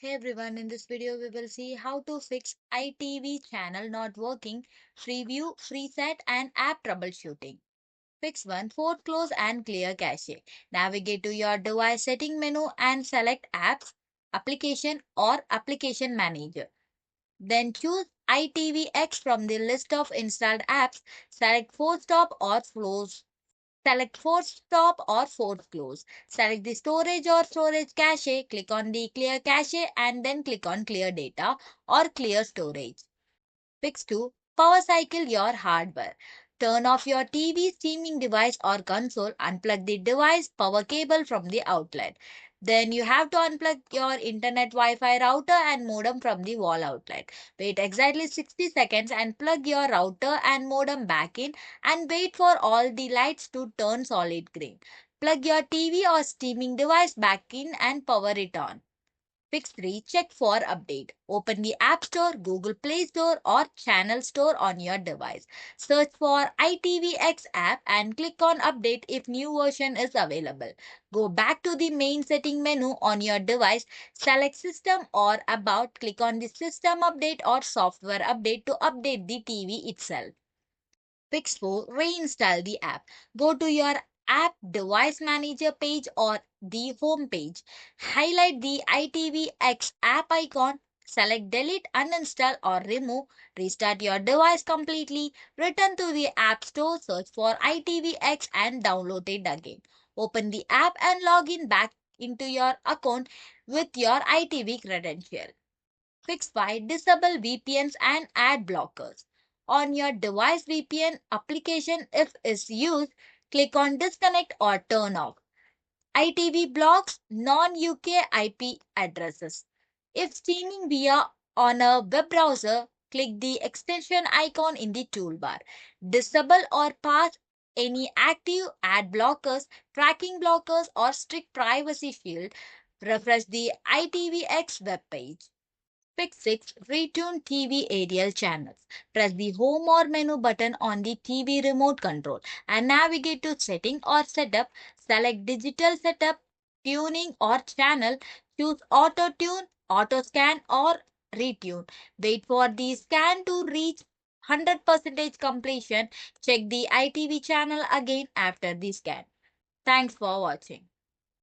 Hey everyone, in this video we will see how to fix ITV channel not working, Freeview, Freesat and app troubleshooting. Fix 1. Force close and clear cache. Navigate to your device setting menu and select apps, application or application manager. Then choose ITVX from the list of installed apps. Select force stop or close. Select force stop or force close. Select the storage or storage cache. Click on the clear cache and then click on clear data or clear storage. Fix 2. Power cycle your hardware. Turn off your TV, streaming device or console. Unplug the device power cable from the outlet. Then you have to unplug your internet Wi-Fi router and modem from the wall outlet. Wait exactly 60 seconds and plug your router and modem back in and wait for all the lights to turn solid green. Plug your TV or streaming device back in and power it on. Fix 3. Check for update. Open the App Store, Google Play Store or Channel Store on your device. Search for ITVX app and click on update if new version is available. Go back to the main setting menu on your device. Select system or about. Click on the system update or software update to update the TV itself. Fix 4. Reinstall the app. Go to your app device manager page or the home page. Highlight the ITVX app icon. Select delete, uninstall or remove. Restart your device completely. Return to the app store. Search for ITVX and download it again. Open the app and log in back into your account with your ITV credential. Fix 5. Disable VPNs and ad blockers. On your device VPN application, if is used, click on disconnect or turn off. ITV blocks non-UK IP addresses. If streaming via on a web browser, click the extension icon in the toolbar. Disable or pass any active ad blockers, tracking blockers or strict privacy shield. Refresh the ITVX web page. Fix 6. Retune TV aerial channels. Press the home or menu button on the TV remote control and navigate to setting or setup. Select digital setup, tuning or channel. Choose auto tune, auto scan or retune. Wait for the scan to reach 100% completion. Check the ITV channel again after the scan. Thanks for watching.